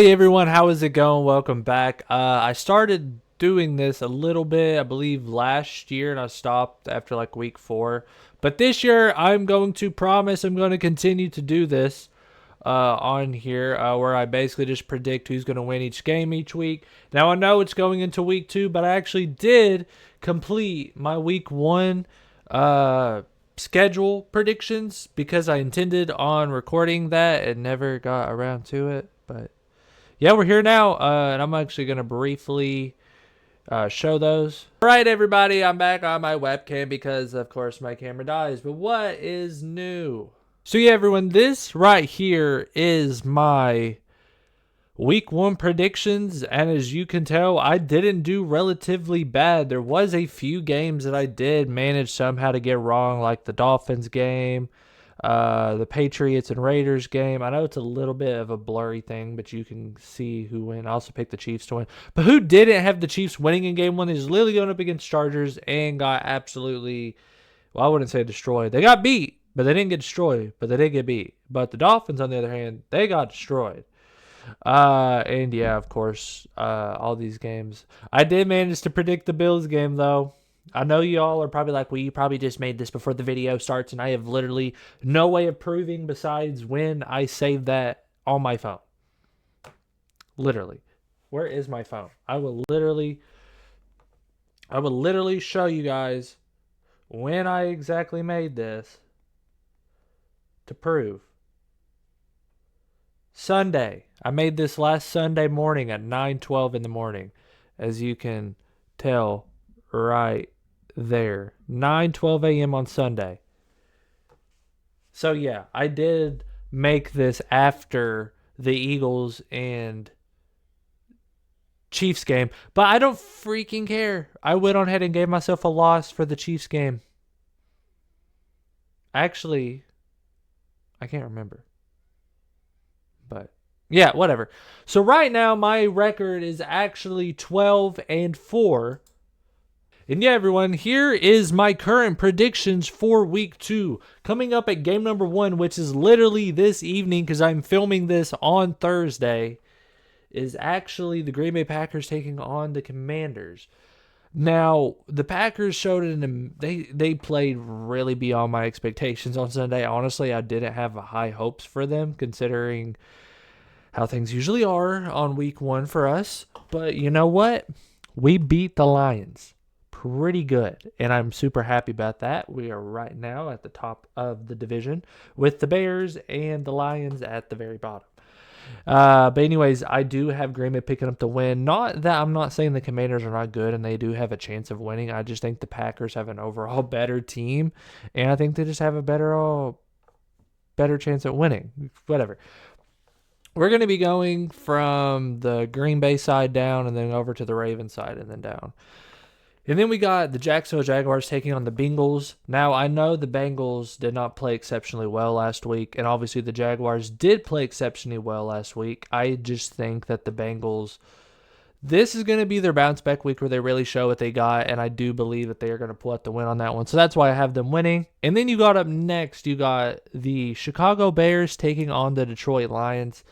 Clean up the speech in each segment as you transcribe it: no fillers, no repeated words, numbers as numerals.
Hey everyone, how is it going? Welcome back. I started doing this a little bit, I believe, last year, and I stopped after like week 4. But this year, I'm going to promise I'm going to continue to do this on here, where I basically just predict who's going to win each game each week. Now I know it's going into week 2, but I actually did complete my week 1 schedule predictions because I intended on recording that and never got around to it, but yeah, we're here now, and I'm actually going to briefly show those. All right, everybody, I'm back on my webcam because, of course, my camera dies. But what is new? So, yeah, everyone, this right here is my week 1 predictions, and as you can tell, I didn't do relatively bad. There was a few games that I did manage somehow to get wrong, like the Dolphins game, the Patriots and Raiders game. I know it's a little bit of a blurry thing, but you can see who win. I also picked the Chiefs to win. But who didn't have the Chiefs winning in game 1 is literally going up against Chargers and got absolutely, well, I wouldn't say destroyed. They got beat, but they didn't get destroyed, but they did get beat. But the Dolphins, on the other hand, they got destroyed. And yeah, of course, all these games. I did manage to predict the Bills game, though. I know y'all are probably like, well, you probably just made this before the video starts, and I have literally no way of proving besides when I saved that on my phone. Literally. Where is my phone? I will literally show you guys when I exactly made this to prove. Sunday. I made this last Sunday morning at 9:12 in the morning, as you can tell right there. 9:12 a.m. on Sunday. So yeah, I did make this after the Eagles and Chiefs game, but I don't freaking care. I went on ahead and gave myself a loss for the Chiefs game. Actually, I can't remember. But yeah, whatever. So right now my record is actually 12-4. And yeah, everyone, here is my current predictions for week 2. Coming up at game number 1, which is literally this evening because I'm filming this on Thursday, is actually the Green Bay Packers taking on the Commanders. Now, the Packers showed it in they played really beyond my expectations on Sunday. Honestly, I didn't have high hopes for them considering how things usually are on week 1 for us. But you know what? We beat the Lions pretty good, and I'm super happy about that. We are right now at the top of the division with the Bears and the Lions at the very bottom. But anyways, I do have Green Bay picking up the win. Not that I'm not saying the Commanders are not good and they do have a chance of winning. I just think the Packers have an overall better team, and I think they just have a better chance at winning. Whatever. We're going to be going from the Green Bay side down and then over to the Ravens side and then down. And then we got the Jacksonville Jaguars taking on the Bengals. Now, I know the Bengals did not play exceptionally well last week, and obviously the Jaguars did play exceptionally well last week. I just think that the Bengals, this is going to be their bounce back week where they really show what they got, and I do believe that they are going to pull out the win on that one. So that's why I have them winning. And then you got up next, you got the Chicago Bears taking on the Detroit Lions.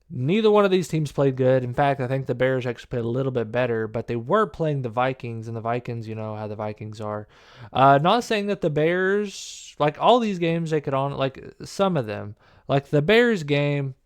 Neither one of these teams played good. In fact, I think the Bears actually played a little bit better, but they were playing the Vikings, and the Vikings, you know how the Vikings are. Not saying that the Bears, like all these games, they could like some of them, like the Bears game,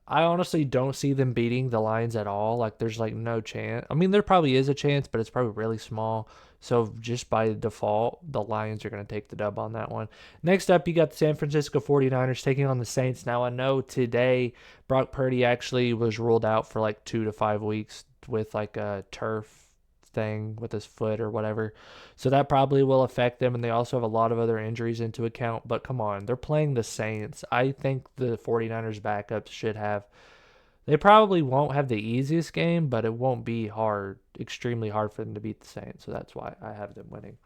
I honestly don't see them beating the Lions at all. Like, there's like no chance. I mean, there probably is a chance, but it's probably really small. So just by default, the Lions are going to take the dub on that one. Next up, you got the San Francisco 49ers taking on the Saints. Now, I know today Brock Purdy actually was ruled out for like 2 to 5 weeks with like a turf thing with his foot or whatever. So that probably will affect them, and they also have a lot of other injuries into account. But come on, they're playing the Saints. I think the 49ers backups should have. They probably won't have the easiest game, but it won't be hard, extremely hard for them to beat the Saints. So that's why I have them winning.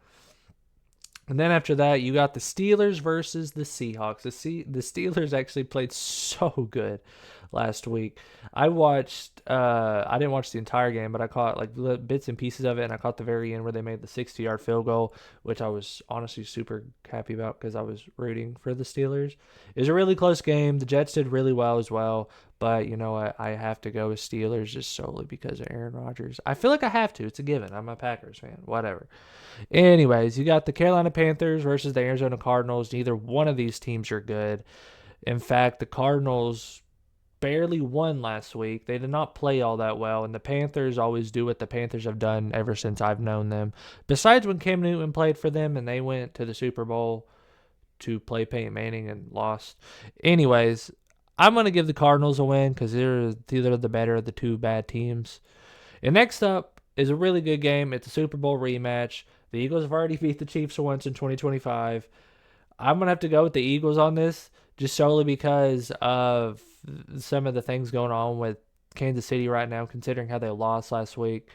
And then after that, you got the Steelers versus the Seahawks. The Steelers actually played so good last week. I didn't watch the entire game, but I caught like bits and pieces of it, and I caught the very end where they made the 60-yard field goal, which I was honestly super happy about because I was rooting for the Steelers. It was a really close game. The Jets did really well as well, but you know what? I have to go with Steelers just solely because of Aaron Rodgers. I feel like I have to. It's a given. I'm a Packers fan. Whatever. Anyways, you got the Carolina Panthers versus the Arizona Cardinals. Neither one of these teams are good. In fact, the Cardinals barely won last week. They did not play all that well, and the Panthers always do what the Panthers have done ever since I've known them. Besides when Cam Newton played for them and they went to the Super Bowl to play Peyton Manning and lost. Anyways, I'm going to give the Cardinals a win because they're either the better of the two bad teams. And next up is a really good game. It's a Super Bowl rematch. The Eagles have already beat the Chiefs once in 2025. I'm going to have to go with the Eagles on this just solely because of some of the things going on with Kansas City right now, considering how they lost last week.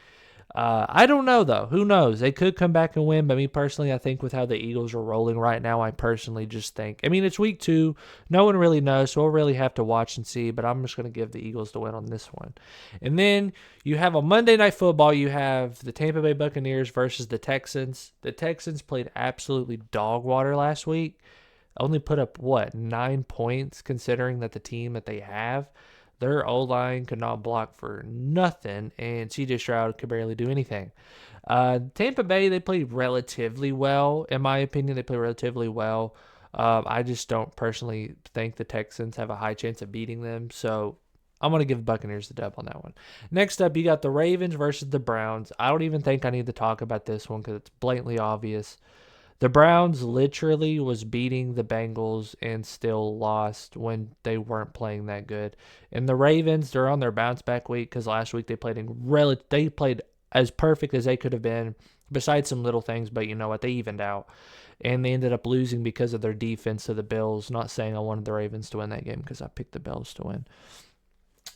I don't know, though. Who knows? They could come back and win, but me personally, I think with how the Eagles are rolling right now, I personally just think. I mean, it's week 2. No one really knows, so we'll really have to watch and see, but I'm just going to give the Eagles the win on this one. And then you have on Monday Night Football, you have the Tampa Bay Buccaneers versus the Texans. The Texans played absolutely dog water last week. Only put up, 9 points, considering that the team that they have. Their O-line could not block for nothing, and C.J. Stroud could barely do anything. Tampa Bay, they played relatively well. In my opinion, they played relatively well. I just don't personally think the Texans have a high chance of beating them, so I'm going to give the Buccaneers the dub on that one. Next up, you got the Ravens versus the Browns. I don't even think I need to talk about this one because it's blatantly obvious. The Browns literally was beating the Bengals and still lost when they weren't playing that good. And the Ravens, they're on their bounce back week because last week they played as perfect as they could have been, besides some little things. But you know what? They evened out, and they ended up losing because of their defense to the Bills. Not saying I wanted the Ravens to win that game because I picked the Bills to win.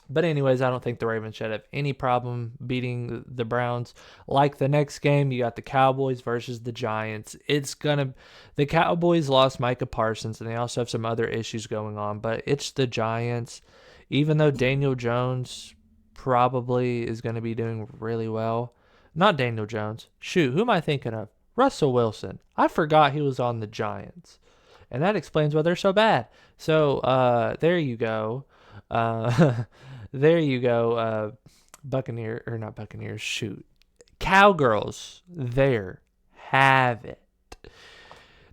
But anyways, I don't think the Ravens should have any problem beating the Browns. Like the next game, you got the Cowboys versus the Giants. The Cowboys lost Micah Parsons, and they also have some other issues going on. But it's the Giants. Even though Daniel Jones probably is going to be doing really well. Not Daniel Jones. Shoot, who am I thinking of? Russell Wilson. I forgot he was on the Giants. And that explains why they're so bad. So there you go. There you go. Not Buccaneers. Shoot. Cowgirls. There. Have it.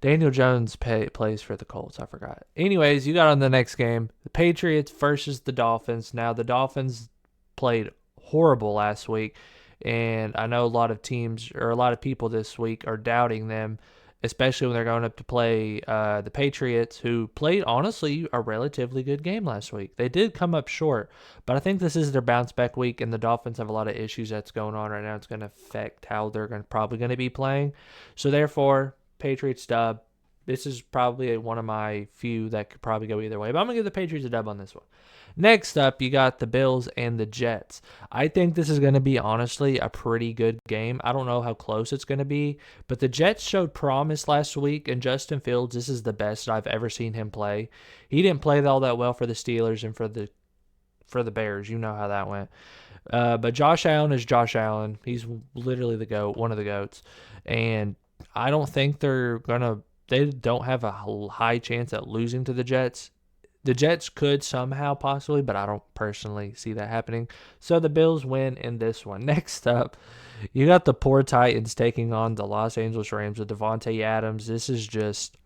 Daniel Jones plays for the Colts. I forgot. Anyways, you got on the next game. The Patriots versus the Dolphins. Now, the Dolphins played horrible last week. And I know a lot of teams or a lot of people this week are doubting them, especially when they're going up to play the Patriots, who played, honestly, a relatively good game last week. They did come up short, but I think this is their bounce-back week, and the Dolphins have a lot of issues that's going on right now. It's going to affect how they're probably going to be playing. So, therefore, Patriots dub. This is probably one of my few that could probably go either way, but I'm going to give the Patriots a dub on this one. Next up, you got the Bills and the Jets. I think this is going to be, honestly, a pretty good game. I don't know how close it's going to be, but the Jets showed promise last week, and Justin Fields, this is the best I've ever seen him play. He didn't play all that well for the Steelers and for the Bears. You know how that went. But Josh Allen is Josh Allen. He's literally the GOAT, one of the GOATs. And I don't think they don't have a high chance at losing to the Jets. The Jets could somehow possibly, but I don't personally see that happening. So the Bills win in this one. Next up, you got the poor Titans taking on the Los Angeles Rams with Devontae Adams. This is just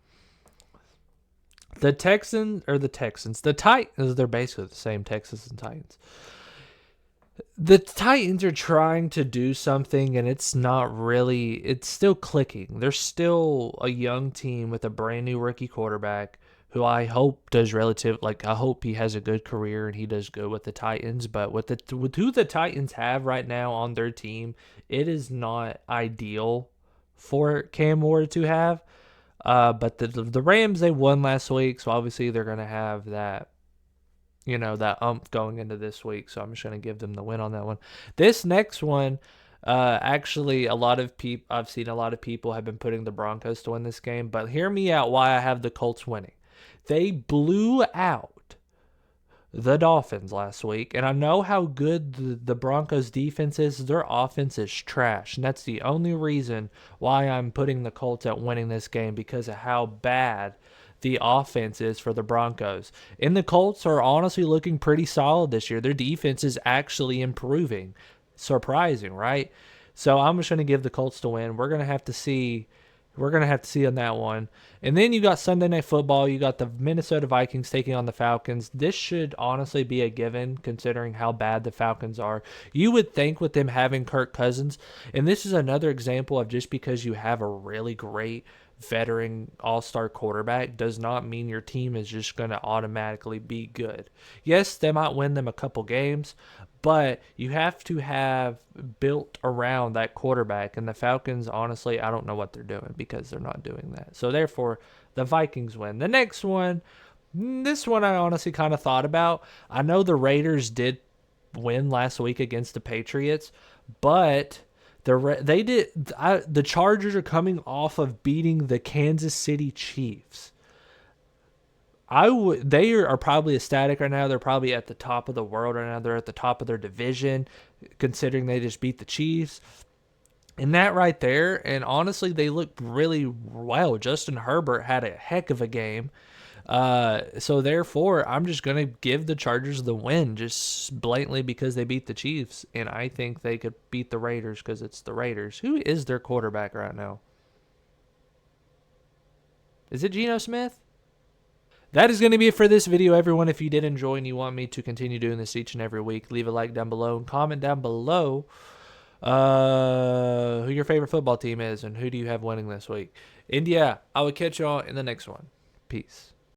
the Titans. The Titans, they're basically the same, Texans and Titans. The Titans are trying to do something, and it's still clicking. They're still a young team with a brand new rookie quarterback who I hope does I hope he has a good career and he does good with the Titans. But with who the Titans have right now on their team, it is not ideal for Cam Ward to have. But the Rams, they won last week, so obviously they're going to have that, that going into this week. So I'm just going to give them the win on that one. This next one, actually, I've seen a lot of people have been putting the Broncos to win this game, but hear me out why I have the Colts winning. They blew out the Dolphins last week, and I know how good the Broncos defense is. Their offense is trash, and that's the only reason why I'm putting the Colts at winning this game, because of how bad the offense is for the Broncos. And the Colts are honestly looking pretty solid this year. Their defense is actually improving. Surprising, right? So I'm just going to give the Colts to win. We're going to have to see. We're going to have to see on that one. And then you got Sunday Night Football. You got the Minnesota Vikings taking on the Falcons. This should honestly be a given considering how bad the Falcons are. You would think with them having Kirk Cousins, and this is another example of just because you have a really great veteran all-star quarterback does not mean your team is just going to automatically be good. Yes, they might win them a couple games, but you have to have built around that quarterback. And the Falcons, honestly, I don't know what they're doing because they're not doing that. So therefore, the Vikings win. The next one, this one I honestly kind of thought about. I know the Raiders did win last week against the Patriots, but the Chargers are coming off of beating the Kansas City Chiefs. They are probably ecstatic right now. They're probably at the top of the world right now. They're at the top of their division, considering they just beat the Chiefs. And that right there, and honestly, they look really well. Justin Herbert had a heck of a game. So therefore, I'm just gonna give the Chargers the win, just blatantly because they beat the Chiefs, and I think they could beat the Raiders because it's the Raiders. Who is their quarterback right now? Is it Geno Smith? That is going to be it for this video, everyone. If you did enjoy and you want me to continue doing this each and every week, leave a like down below and comment down below who your favorite football team is and who do you have winning this week. And yeah, I will catch y'all in the next one. Peace.